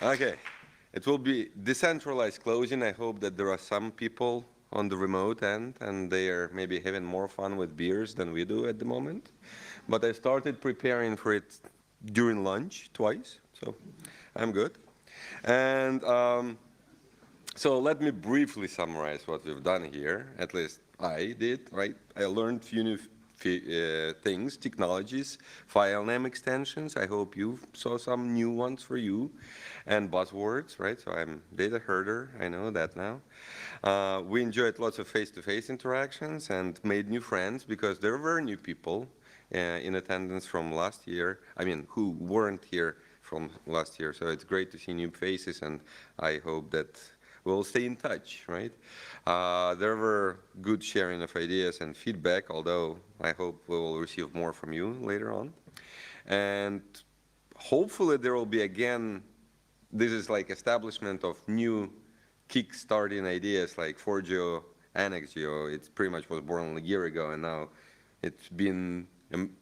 Okay. It will be decentralized closing. I hope that there are some people on the remote end and they are maybe having more fun with beers than we do at the moment. But I started preparing for it during lunch twice, so I'm good. And so let me briefly summarize what we've done here. At least I did, right? I learned few new things, technologies, file name extensions. I hope you saw some new ones for you, and buzzwords, right? So I'm data herder. I know that now. We enjoyed lots of face-to-face interactions and made new friends because there were new people in attendance from last year. I mean, who weren't here from last year. So it's great to see new faces, and I hope that we'll stay in touch, right? There were good sharing of ideas and feedback, although I hope we will receive more from you later on. And hopefully there will be again, this is like establishment of new kick-starting ideas like 4Geo, AnnexGeo. It pretty much was born a year ago, and now it's been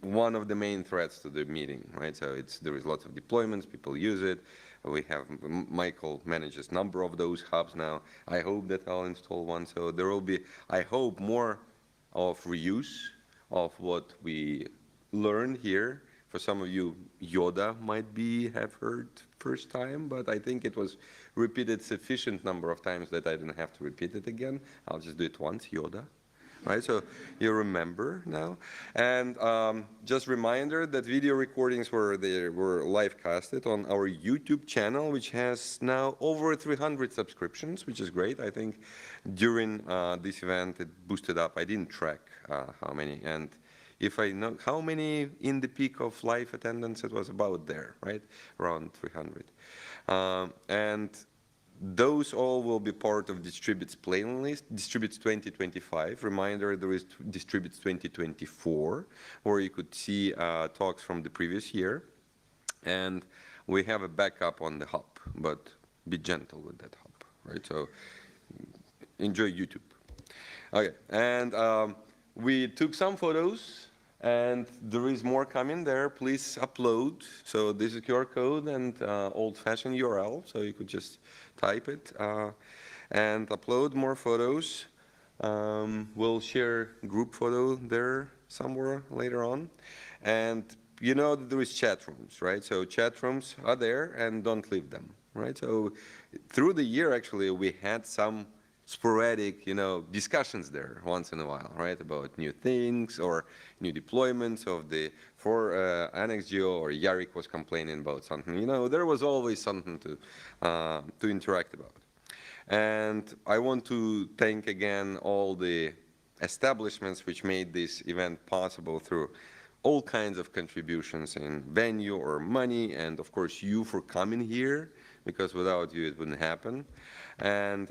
one of the main threats to the meeting, right? So there is lots of deployments, people use it. We have, Michael manages number of those hubs now. I hope that I'll install one. So there will be, I hope, more of reuse of what we learned here. For some of you, Yoda might have heard first time, but I think it was repeated sufficient number of times that I didn't have to repeat it again. I'll just do it once, Yoda. Right, so you remember now. And just reminder that video recordings were live casted on our YouTube channel, which has now over 300 subscriptions, which is great. I think during this event it boosted up. I didn't track how many, and if I know how many in the peak of live attendance, it was about there, right, around 300. And those all will be part of Distribits playlist, Distribits 2025. Reminder, there is Distribits 2024, where you could see talks from the previous year. And we have a backup on the hub, but be gentle with that hub, right? So enjoy YouTube. Okay, and we took some photos, and there is more coming there. Please upload. So this is QR code and old-fashioned URL, so you could just type it and upload more photos. We'll share group photo there somewhere later on. And you know that there is chat rooms, right? So chat rooms are there, and don't leave them, right? So through the year, actually, we had some sporadic, discussions there once in a while, right, about new things or new deployments of for AnnexGeo, or Yarik was complaining about something. There was always something to interact about. And I want to thank again all the establishments which made this event possible through all kinds of contributions in venue or money, and of course you for coming here, because without you it wouldn't happen. And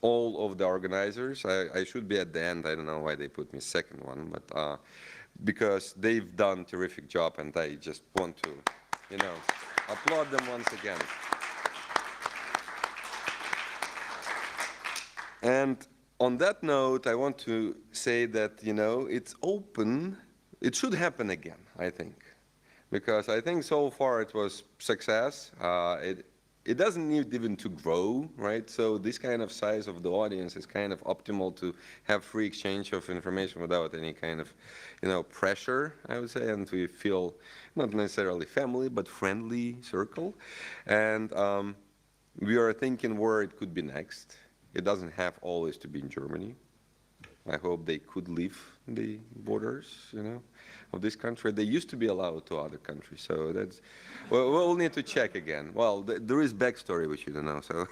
all of the organizers. I should be at the end. I don't know why they put me second one, but because they've done a terrific job, and I just want to, applaud them once again. And on that note, I want to say that, it's open. It should happen again, I think, because I think so far it was success. It doesn't need even to grow, right? So this kind of size of the audience is kind of optimal to have free exchange of information without any kind of, pressure, I would say, and we feel not necessarily family, but friendly circle. And we are thinking where it could be next. It doesn't have always to be in Germany. I hope they could leave the borders, of this country. They used to be allowed to other countries, so that's, well, we'll need to check again. Well, there is backstory which you don't know, so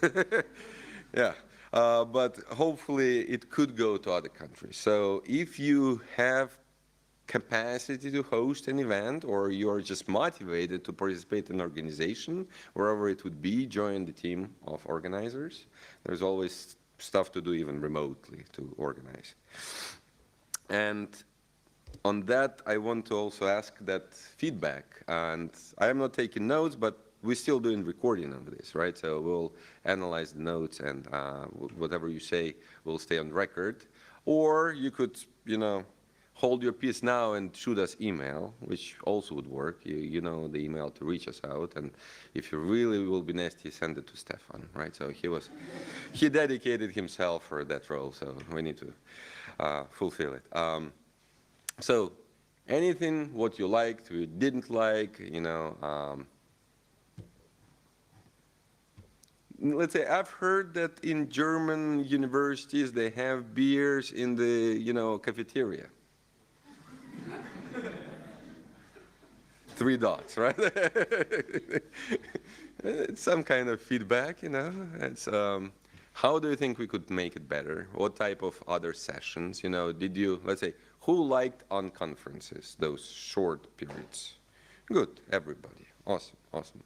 yeah. But hopefully it could go to other countries. So if you have capacity to host an event, or you're just motivated to participate in an organization, wherever it would be, join the team of organizers. There's always stuff to do even remotely to organize. And on that, I want to also ask that feedback. And I am not taking notes, but we're still doing recording of this, right? So we'll analyze the notes, and whatever you say will stay on record. Or you could, hold your peace now and shoot us email, which also would work. You know the email to reach us out, and if you really will be nasty, send it to Stefan, right? So he dedicated himself for that role, so we need to fulfill it. So anything what you liked, you didn't like, let's say I've heard that in German universities they have beers in the cafeteria. 3 dots, right? It's some kind of feedback, It's how do you think we could make it better? What type of other sessions? Did you, let's say, who liked on conferences, those short periods? Good, everybody. Awesome, awesome.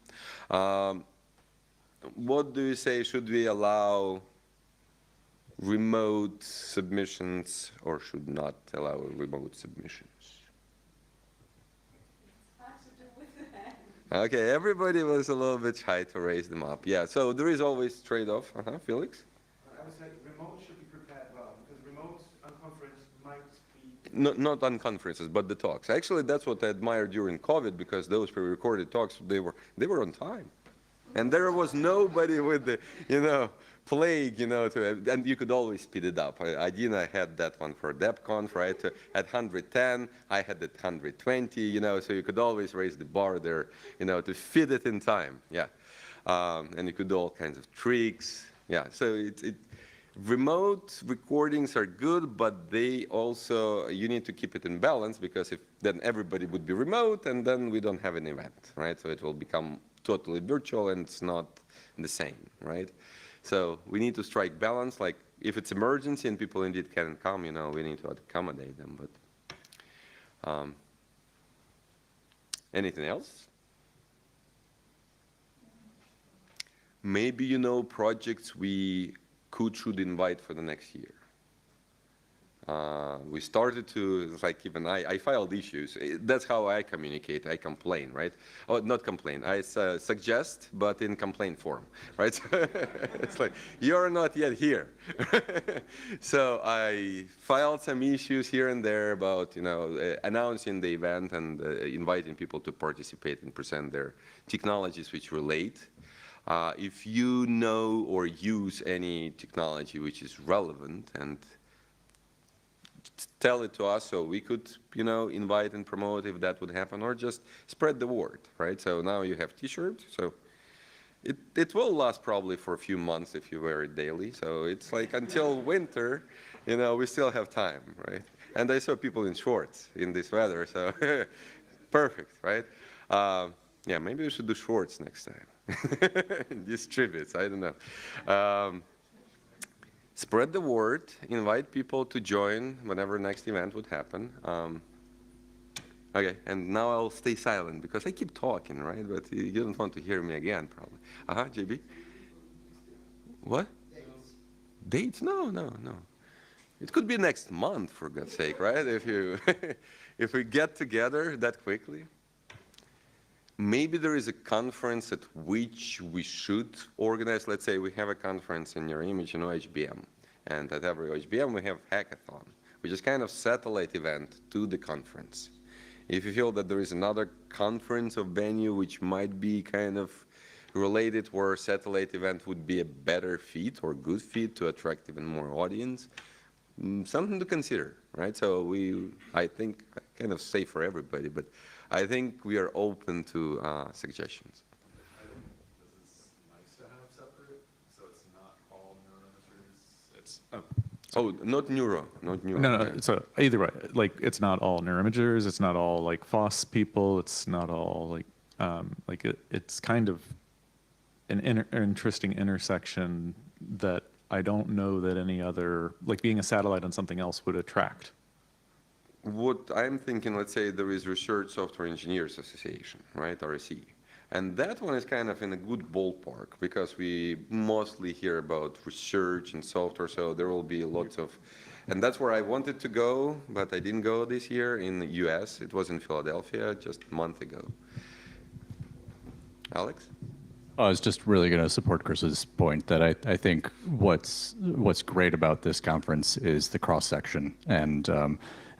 What do you say, should we allow remote submissions or should not allow remote submissions? Okay, everybody was a little bit shy to raise them up. Yeah, so there is always trade-off. Felix? I would say remote should be prepared well, because remote on conference might be... Not on conferences, but the talks. Actually, that's what I admired during COVID, because those pre-recorded talks, they were on time. And there was nobody with the, plague, and you could always speed it up. Adina had that one for DebConf, right? At 110, I had it 120, so you could always raise the bar there, to fit it in time, yeah. And you could do all kinds of tricks, yeah. So remote recordings are good, but they also, you need to keep it in balance, because if then everybody would be remote, and then we don't have an event, right? So it will become totally virtual, and it's not the same, right? So we need to strike balance. Like if it's emergency and people indeed can't come, we need to accommodate them. But anything else? Maybe projects we should invite for the next year. We started to, like, even I filed issues. That's how I communicate. I complain, right? Oh, not complain. I suggest, but in complaint form, right? It's like, you're not yet here. So I filed some issues here and there about, announcing the event and inviting people to participate and present their technologies which relate. If you know or use any technology which is relevant, and tell it to us so we could, invite and promote if that would happen, or just spread the word, right? So now you have T-shirts, so it will last probably for a few months if you wear it daily. So it's like until winter, we still have time, right? And I saw people in shorts in this weather, so perfect, right? Yeah, maybe we should do shorts next time. Distributes, I don't know. Spread the word, invite people to join whenever next event would happen. Okay, and now I'll stay silent because I keep talking, right? But you don't want to hear me again, probably. JB? What? Dates? No. It could be next month, for God's sake, right? If we get together that quickly. Maybe there is a conference at which we should organize. Let's say we have a conference in your image in OHBM, and at every OHBM we have hackathon, which is kind of satellite event to the conference. If you feel that there is another conference of venue which might be kind of related, where satellite event would be a better fit or good fit to attract even more audience, something to consider, right? So I think, kind of say for everybody, but I think we are open to suggestions. I think this is nice to have separate, so it's not all neuroimagers. It's not neuro. No. So either way, like it's not all neuroimagers. It's not all like FOSS people. It's not all like it's kind of an interesting intersection that I don't know that any other, like being a satellite on something else, would attract. What I'm thinking, let's say there is Research Software Engineers Association, right, RSE. And that one is kind of in a good ballpark, because we mostly hear about research and software, so there will be lots of, and that's where I wanted to go, but I didn't go this year in the US. It was in Philadelphia just a month ago. Alex? I was just really going to support Chris's point that I think what's great about this conference is the cross section, and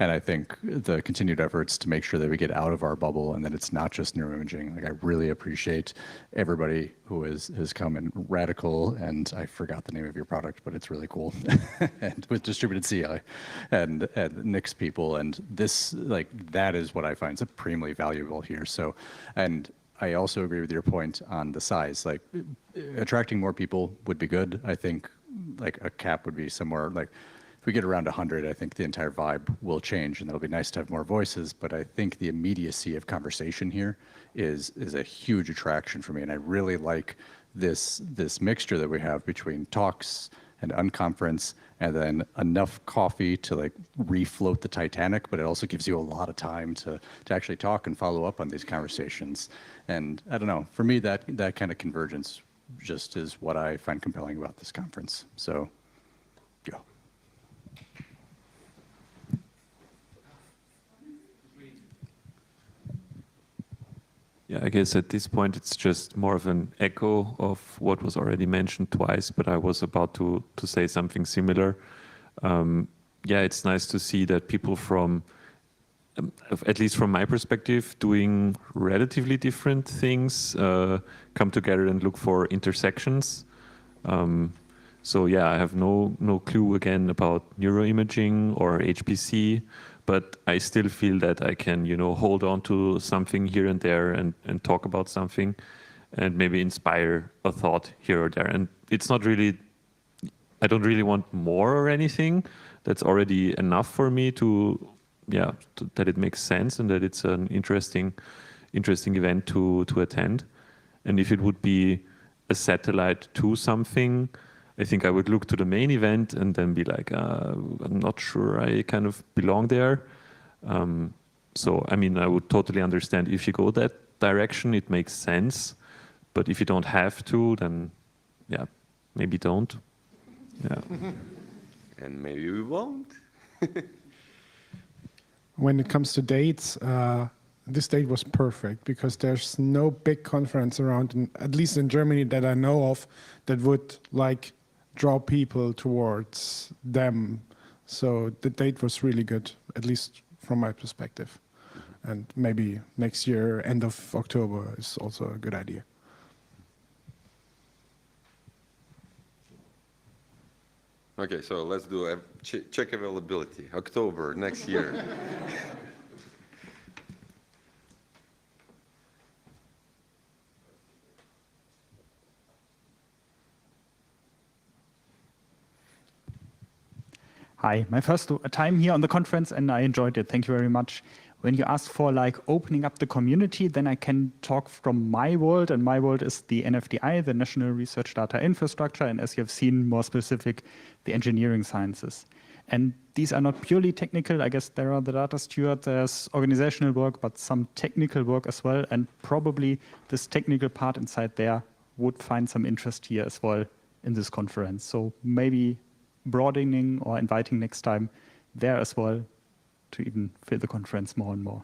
And I think the continued efforts to make sure that we get out of our bubble and that it's not just neuroimaging. Like I really appreciate everybody who has come in Radical, and I forgot the name of your product, but it's really cool. And with distributed CI and Nick's people, and this, like, that is what I find supremely valuable here. So, and I also agree with your point on the size. Like, attracting more people would be good. I think like a cap would be somewhere like, if we get around 100, I think the entire vibe will change, and it'll be nice to have more voices. But I think the immediacy of conversation here is a huge attraction for me, and I really like this mixture that we have between talks and unconference, and then enough coffee to like refloat the Titanic, but it also gives you a lot of time to actually talk and follow up on these conversations. And I don't know, for me, that kind of convergence just is what I find compelling about this conference. So, yeah. Yeah, I guess at this point it's just more of an echo of what was already mentioned twice, but I was about to say something similar. Yeah, it's nice to see that people from, at least from my perspective, doing relatively different things come together and look for intersections. So yeah, I have no clue again about neuroimaging or HPC, but I still feel that I can, hold on to something here and there and talk about something and maybe inspire a thought here or there. And it's not really, I don't really want more or anything. That's already enough for me that it makes sense and that it's an interesting event to attend. And if it would be a satellite to something, I think I would look to the main event and then be like, I'm not sure I kind of belong there. So, I mean, I would totally understand if you go that direction, it makes sense. But if you don't have to, then, yeah, maybe don't. Yeah. And maybe we won't. When it comes to dates, this date was perfect because there's no big conference around, at least in Germany that I know of, that would like draw people towards them. So the date was really good, at least from my perspective. And maybe next year, end of October, is also a good idea. Okay, so let's do a check availability. October next year. Hi, my first time here on the conference and I enjoyed it. Thank you very much. When you ask for like opening up the community, then I can talk from my world, and my world is the NFDI, the National Research Data Infrastructure, and as you have seen, more specific, the engineering sciences. And these are not purely technical. I guess there are the data steward, there's organizational work, but some technical work as well. And probably this technical part inside there would find some interest here as well in this conference. So maybe broadening or inviting next time there as well to even fill the conference more and more.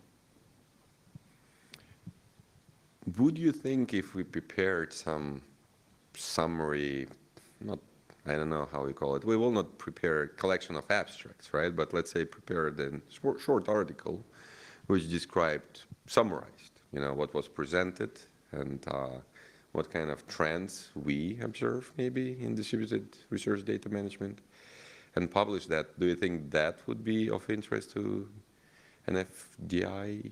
Would you think if we prepared some summary, I don't know how we call it, we will not prepare a collection of abstracts, right? But let's say prepared a short article which summarized, what was presented and what kind of trends we observe maybe in distributed research data management, and publish that. Do you think that would be of interest to NFDI?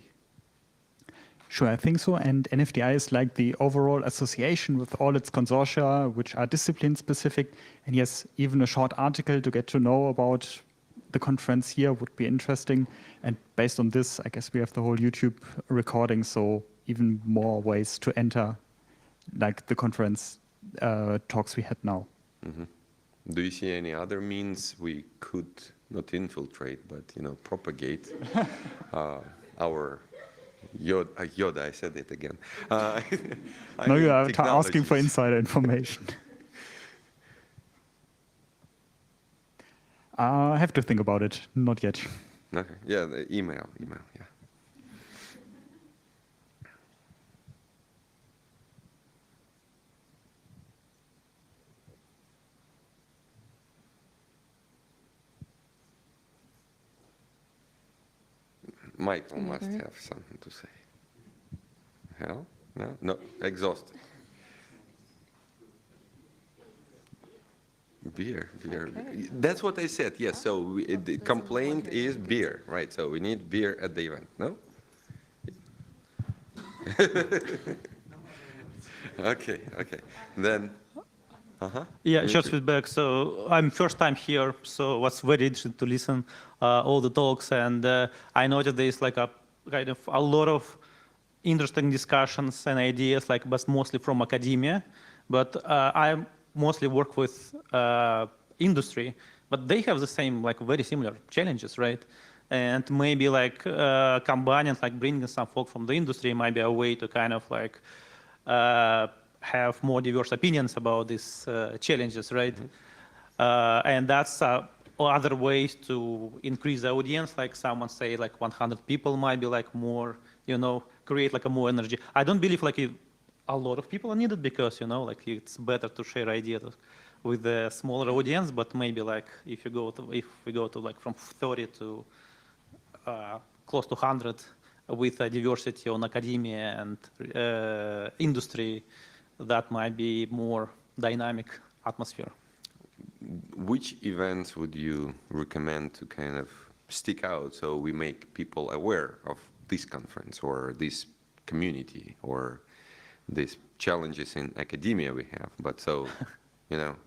Sure, I think so. And NFDI is like the overall association with all its consortia, which are discipline specific. And yes, even a short article to get to know about the conference here would be interesting. And based on this, I guess we have the whole YouTube recording, so even more ways to enter like the conference talks we had now. Mm-hmm. Do you see any other means we could not infiltrate, but propagate our Yoda? I said it again. No, you are asking for insider information. I have to think about it. Not yet. Okay. Yeah, the email. Yeah. Michael must have something to say. Hell? No? No, exhausted. Beer. That's what I said, yes. So the complaint is beer, right? So we need beer at the event, no? Okay. Then, Yeah, short feedback. So I'm first time here, so was very interesting to listen all the talks, and I noticed there's like a kind of a lot of interesting discussions and ideas, like but mostly from academia. But I mostly work with industry, but they have the same like very similar challenges, right? And maybe like combining, like bringing some folk from the industry might be a way to kind of like have more diverse opinions about these challenges, right? And that's other ways to increase the audience. Like someone say, like 100 people might be like more, create like a more energy. I don't believe like a lot of people are needed because like it's better to share ideas with a smaller audience. But maybe like if we go to like from 30 to close to 100 with a diversity on academia and industry, that might be more dynamic atmosphere. which events would you recommend to kind of stick out so we make people aware of this conference or this community or these challenges in academia we have, but so,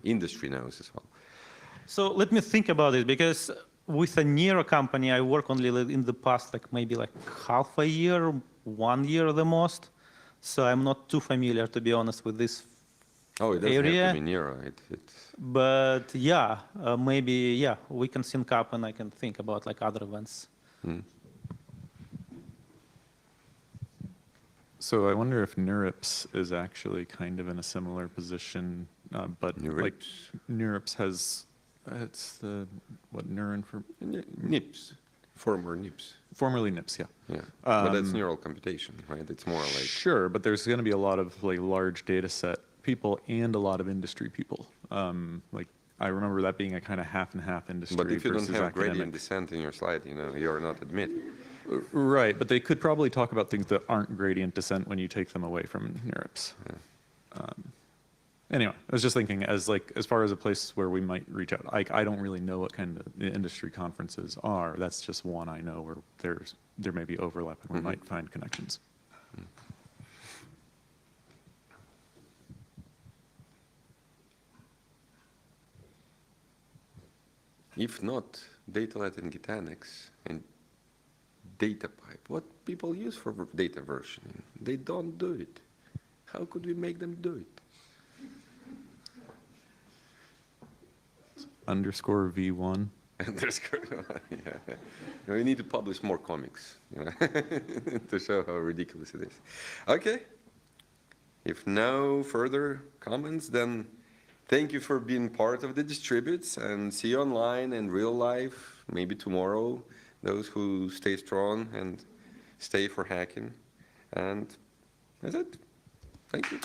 industry knows as well? So let me think about it, because with a Nero company, I work only in the past, like maybe like half a year, 1 year the most. So I'm not too familiar, to be honest, with this Oh, it doesn't area. have to be Nero. It's But yeah, maybe, we can sync up and I can think about like other events. So I wonder if NeurIPS is actually kind of in a similar position, but like NeurIPS has, it's the, neuron for NIPS, former NIPS. formerly NIPS, yeah. Yeah, but that's neural computation, right? It's more like... Sure, but there's going to be a lot of like large data set people and a lot of industry people. Like I remember that being a kind of half and half industry But if you don't versus have academic. gradient descent in your slide, you're not admitted. Right, but they could probably talk about things that aren't gradient descent when you take them away from NeurIPS. Anyway, I was just thinking as far as a place where we might reach out. I don't really know what kind of industry conferences are. That's just one I know where there may be overlap and we might find connections. If not, datalet and Gitanics and data pipe, what people use for data versioning, they don't do it. How could we make them do it? _V1. Yeah. We need to publish more comics, to show how ridiculous it is. Okay. If no further comments, then thank you for being part of the Distributes, and see you online and real life, maybe tomorrow, those who stay strong and stay for hacking. And that's it. Thank you.